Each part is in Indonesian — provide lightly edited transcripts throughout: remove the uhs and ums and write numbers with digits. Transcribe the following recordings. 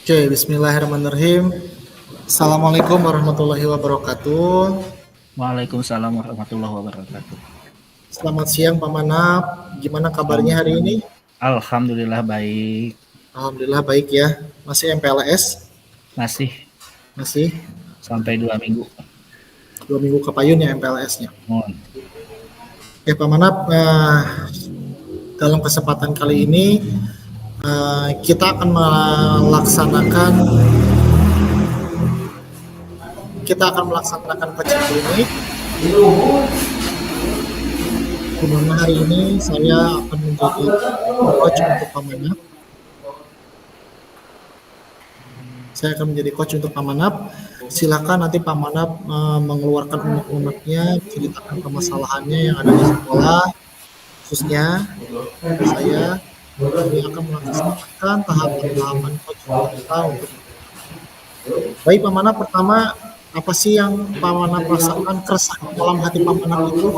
Oke, bismillahirrahmanirrahim. Assalamualaikum warahmatullahi wabarakatuh. Waalaikumsalam warahmatullahi wabarakatuh. Selamat siang Pak Manap. Gimana Selamat kabarnya hari siang. ini? Alhamdulillah baik. Alhamdulillah baik ya. Masih MPLS? Masih Masih sampai 2 minggu. 2 minggu ke payun ya MPLS-nya. Mohon. Oke Pak Manap, dalam kesempatan kali ini kita akan melaksanakan coaching klinik. Di mana hari ini saya akan menjadi coach untuk Pak Manap. Saya akan menjadi coach untuk Pak Manap. Silakan nanti Pak Manap mengeluarkan unek-uneknya, ceritakan permasalahannya yang ada di sekolah, khususnya saya kami akan melaksanakan tahapan-tahapan coach kita untuk. Baik Pak Manap, pertama apa sih yang Pak Manap rasakan, keresahan dalam hati Pak Manap itu?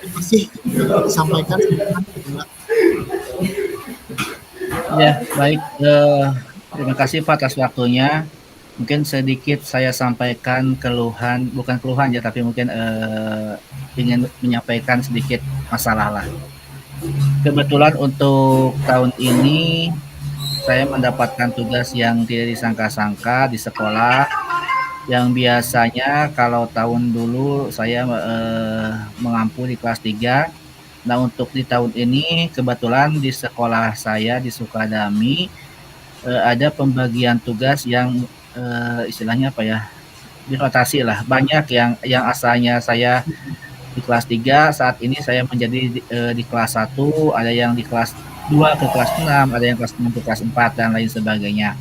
Apa sih yang ingin disampaikan? Ya, baik. Terima kasih Pak atas waktunya. Mungkin sedikit saya sampaikan keluhan, bukan keluhan ya, tapi mungkin ingin menyampaikan sedikit masalah lah. Kebetulan untuk tahun ini saya mendapatkan tugas yang tidak disangka-sangka di sekolah, yang biasanya kalau tahun dulu saya mengampu di kelas 3. Nah, untuk di tahun ini kebetulan di sekolah saya di Sukadami ada pembagian tugas yang istilahnya apa ya? Dirotasi lah. Banyak yang asalnya saya di kelas 3, saat ini saya menjadi di kelas 1, ada yang di kelas 2 ke kelas 6, ada yang kelas 6 ke kelas 4 dan lain sebagainya.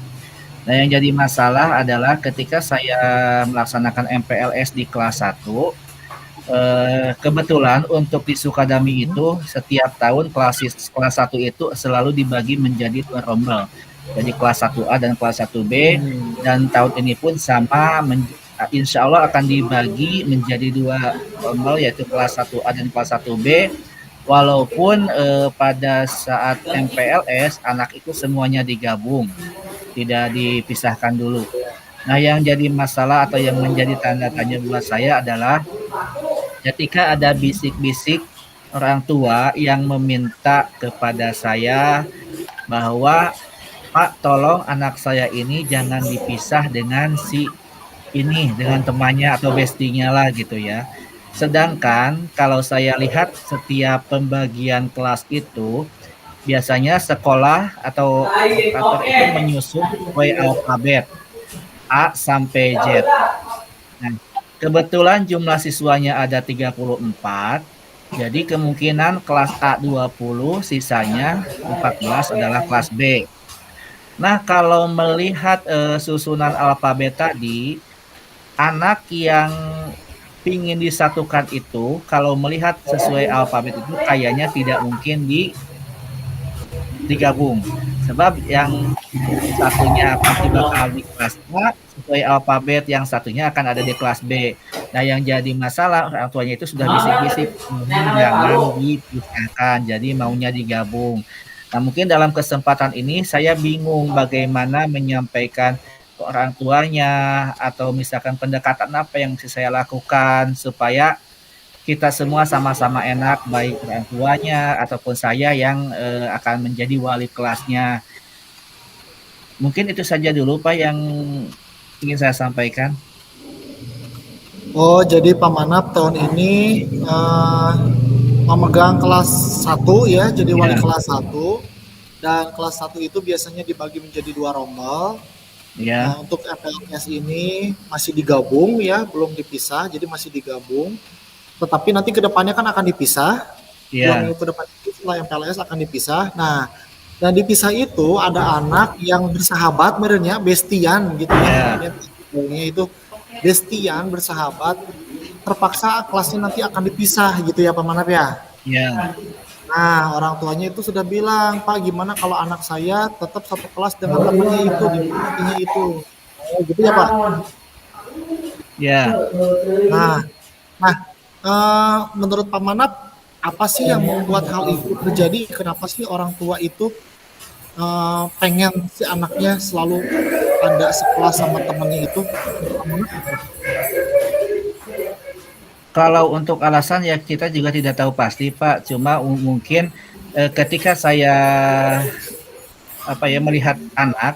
Nah, yang jadi masalah adalah ketika saya melaksanakan MPLS di kelas 1, kebetulan untuk di Sukadami itu setiap tahun kelas 1 itu selalu dibagi menjadi 2 rombel. Jadi kelas 1A dan kelas 1B, dan tahun ini pun sama, insya Allah akan dibagi menjadi 2 rombel, yaitu kelas 1A dan kelas 1B. Walaupun pada saat MPLS anak itu semuanya digabung, tidak dipisahkan dulu. Nah, yang jadi masalah atau yang menjadi tanda tanya buat saya adalah ketika ada bisik-bisik orang tua yang meminta kepada saya bahwa, "Pak, tolong anak saya ini jangan dipisah dengan si ini, dengan temannya atau bestinya lah," gitu ya. Sedangkan kalau saya lihat setiap pembagian kelas itu, biasanya sekolah atau edukator itu menyusun sesuai alfabet A sampai Z. Nah, kebetulan jumlah siswanya ada 34, jadi kemungkinan kelas A 20, sisanya 14 adalah kelas B. Nah, kalau melihat susunan alfabet tadi, anak yang ingin disatukan itu, kalau melihat sesuai alfabet itu kayaknya tidak mungkin digabung. Sebab yang satunya pasti bakal di kelas A sesuai alfabet, yang satunya akan ada di kelas B. Nah, yang jadi masalah orang tuanya itu sudah bisik-bisik, jangan dipisahkan, jadi maunya digabung. Nah, mungkin dalam kesempatan ini saya bingung bagaimana menyampaikan ke orang tuanya, atau misalkan pendekatan apa yang bisa saya lakukan supaya kita semua sama-sama enak, baik orang tuanya ataupun saya yang akan menjadi wali kelasnya. Mungkin itu saja dulu Pak yang ingin saya sampaikan. Oh, jadi Pak Manap tahun ini memegang kelas 1 ya, jadi wali Ya, kelas 1. Dan kelas 1 itu biasanya dibagi menjadi 2 rombel. ya, Untuk MPLS ini masih digabung ya, belum dipisah, jadi masih digabung. Tetapi nanti ke depannya kan akan dipisah. 2 minggu ya, ke depan itu setelah MPLS akan dipisah. Nah, dan dipisah itu ada anak yang bersahabat merenya, bestian gitu ya. ya, Itu bestian, bersahabat, terpaksa kelasnya nanti akan dipisah gitu ya Pak Manap ya. ya, Nah, orang tuanya itu sudah bilang, "Pak, gimana kalau anak saya tetap satu kelas dengan temannya itu, di bestinya itu." Oh, gitu ya Pak. ya. Nah, nah, menurut Pak Manap, apa sih yang membuat hal itu terjadi? Kenapa sih orang tua itu pengen si anaknya selalu ada sekolah sama temannya itu? Kalau untuk alasan ya kita juga tidak tahu pasti Pak, cuma mungkin ketika saya melihat anak,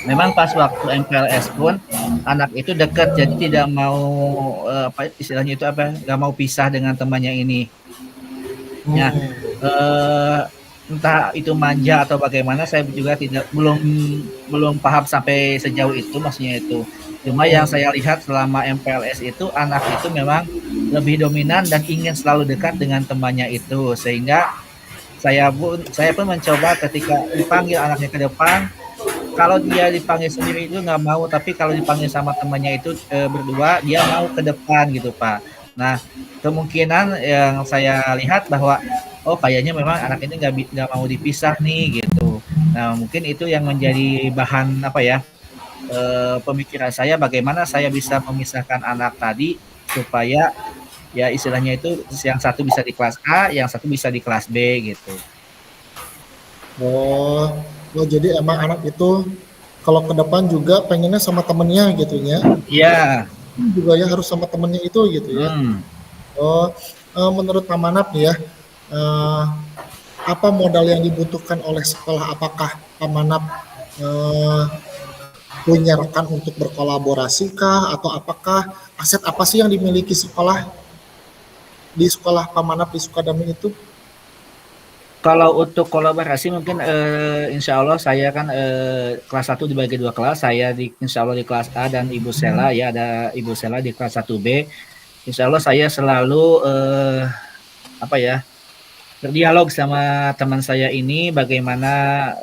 memang pas waktu MPLS pun anak itu dekat, jadi tidak mau istilahnya itu nggak mau pisah dengan temannya ini. Ya, entah itu manja atau bagaimana, saya juga belum paham sampai sejauh itu maksudnya itu. Cuma yang saya lihat selama MPLS itu anak itu memang lebih dominan dan ingin selalu dekat dengan temannya itu, sehingga saya pun mencoba ketika dipanggil anaknya ke depan, kalau dia dipanggil sendiri itu nggak mau, tapi kalau dipanggil sama temannya itu berdua dia mau ke depan gitu Pak. Nah kemungkinan yang saya lihat bahwa kayaknya memang anak ini nggak mau dipisah nih gitu. Nah mungkin itu yang menjadi bahan pemikiran saya, bagaimana saya bisa memisahkan anak tadi supaya ya istilahnya itu yang satu bisa di kelas A, yang satu bisa di kelas B gitu. Oh, jadi emang anak itu kalau ke depan juga pengennya sama temennya gitu ya? Iya. Juga ya harus sama temennya itu gitu ya? Oh, menurut Pak Manap ya, apa modal yang dibutuhkan oleh sekolah? Apakah Pak Manap punya rekan untuk berkolaborasi kah? Atau apakah aset apa sih yang dimiliki sekolah di sekolah Pak Manap di Sukadami itu? Kalau untuk kolaborasi mungkin insya Allah saya kan kelas 1 dibagi 2 kelas, saya insya Allah di kelas A dan Ibu Sela ya, ada Ibu Sela di kelas 1B. Insya Allah saya selalu berdialog sama teman saya ini bagaimana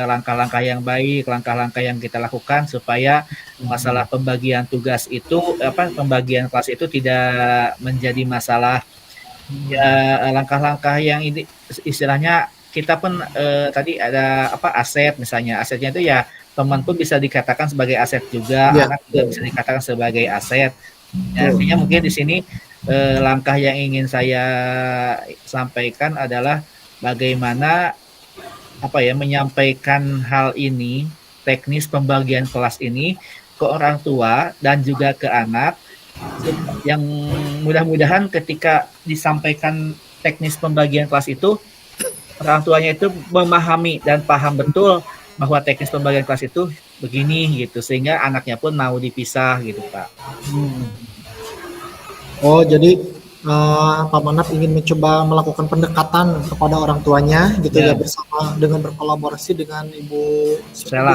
langkah-langkah yang baik, langkah-langkah yang kita lakukan supaya masalah pembagian tugas itu pembagian kelas itu tidak menjadi masalah. Ya langkah-langkah yang ini istilahnya kita pun tadi ada aset, misalnya asetnya itu ya teman pun bisa dikatakan sebagai aset juga, anak juga bisa dikatakan sebagai aset. Ya, artinya mungkin di sini langkah yang ingin saya sampaikan adalah bagaimana menyampaikan hal ini, teknis pembagian kelas ini ke orang tua dan juga ke anak, yang mudah-mudahan ketika disampaikan teknis pembagian kelas itu orang tuanya itu memahami dan paham betul bahwa teknis pembagian kelas itu begini gitu, sehingga anaknya pun mau dipisah gitu Pak. Oh jadi Pak Manap ingin mencoba melakukan pendekatan kepada orang tuanya gitu ya, bersama dengan berkolaborasi dengan Ibu Sela,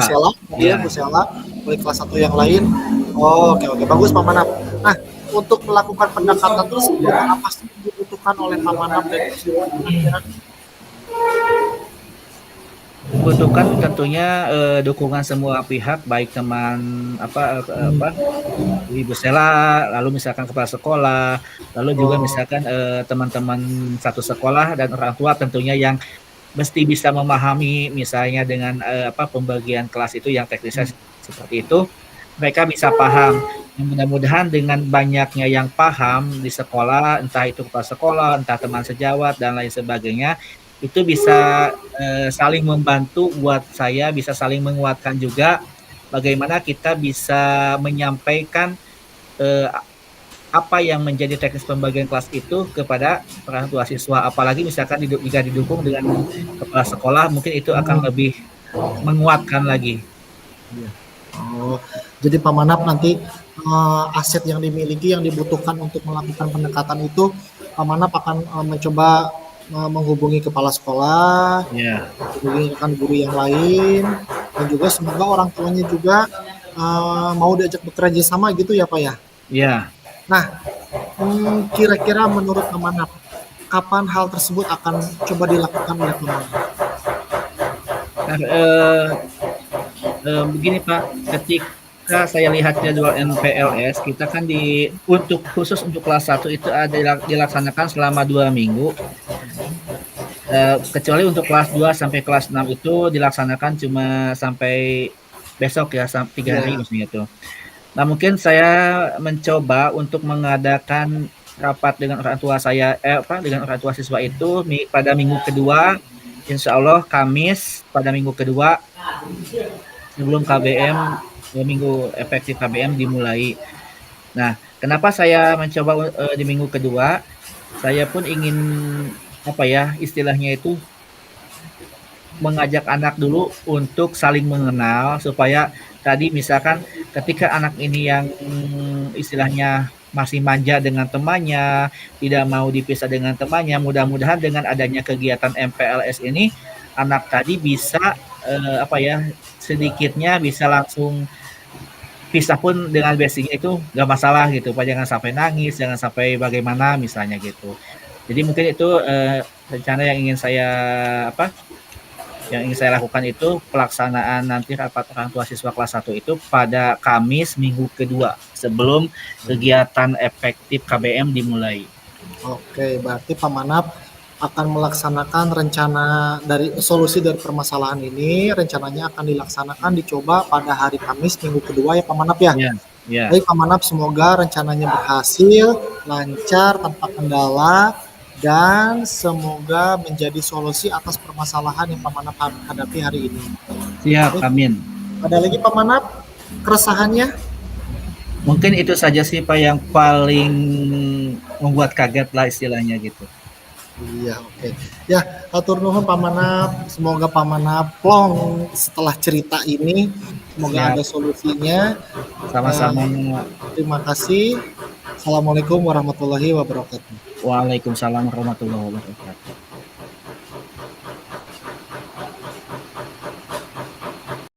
Bu Sela, oleh kelas 1 yang lain. Oke, bagus Pak Manap. Nah, untuk melakukan pendekatan tersebut apa sih yang dibutuhkan oleh Pak Manap dan dibutuhkan tentunya dukungan semua pihak, baik teman Ibu Sela, lalu misalkan kepala sekolah, lalu juga misalkan teman-teman satu sekolah dan orang tua tentunya yang mesti bisa memahami misalnya dengan pembagian kelas itu yang teknisnya seperti itu, mereka bisa paham. Mudah-mudahan dengan banyaknya yang paham di sekolah, entah itu kepala sekolah, entah teman sejawat dan lain sebagainya, itu bisa saling membantu buat saya, bisa saling menguatkan juga bagaimana kita bisa menyampaikan apa yang menjadi teknis pembagian kelas itu kepada orang tua siswa, apalagi misalkan jika didukung dengan kepala sekolah, mungkin itu akan lebih menguatkan lagi. Oh, jadi Pak Manap nanti aset yang dimiliki yang dibutuhkan untuk melakukan pendekatan itu, Pak Manap akan mencoba menghubungi kepala sekolah, menghubungi rekan guru yang lain, dan juga semoga orang tuanya juga mau diajak bekerja sama gitu ya Pak ya? Iya. Nah, kira-kira menurut Pak Manap, kapan hal tersebut akan coba dilakukan oleh Pak Manap? Begini Pak, ketika saya lihat jadwal MPLS, kita kan khusus untuk kelas 1 itu ada dilaksanakan selama 2 minggu. Kecuali untuk kelas 2 sampai kelas 6 itu dilaksanakan cuma sampai besok ya, 3 hari maksudnya itu. Nah mungkin saya mencoba untuk mengadakan rapat dengan orang tua saya, dengan orang tua siswa itu pada minggu kedua Insya Allah Kamis pada minggu kedua sebelum KBM, minggu efektif KBM dimulai. Nah, kenapa saya mencoba di minggu kedua? Saya pun ingin apa ya istilahnya itu mengajak anak dulu untuk saling mengenal supaya tadi misalkan ketika anak ini yang istilahnya masih manja dengan temannya, tidak mau dipisah dengan temannya, mudah-mudahan dengan adanya kegiatan MPLS ini anak tadi bisa apa ya sedikitnya bisa langsung pisah pun dengan basic itu nggak masalah gitu, Pak. Jangan sampai nangis, jangan sampai bagaimana misalnya gitu. Jadi mungkin itu rencana yang ingin saya apa yang ingin saya lakukan itu pelaksanaan nanti rapat orang tua siswa kelas 1 itu pada Kamis minggu kedua sebelum kegiatan efektif KBM dimulai. Oke, berarti Pak Manap akan melaksanakan rencana dari solusi dari permasalahan ini, rencananya akan dilaksanakan dicoba pada hari Kamis minggu kedua ya Pak Manap ya. Ya, ya. Baik Pak Manap, semoga rencananya berhasil, lancar, tanpa kendala, dan semoga menjadi solusi atas permasalahan yang Pak Manap hadapi hari ini. Siap, amin. Ada lagi Pak Manap keresahannya? Mungkin itu saja sih Pak yang paling membuat kaget lah istilahnya gitu. Iya, oke. Ya, atur nuhun Pak Manap. Semoga Pak Manap plong setelah cerita ini. Semoga Siap. ada solusinya. Sama-sama. Terima kasih. Assalamualaikum warahmatullahi wabarakatuh. Waalaikumsalam warahmatullahi wabarakatuh.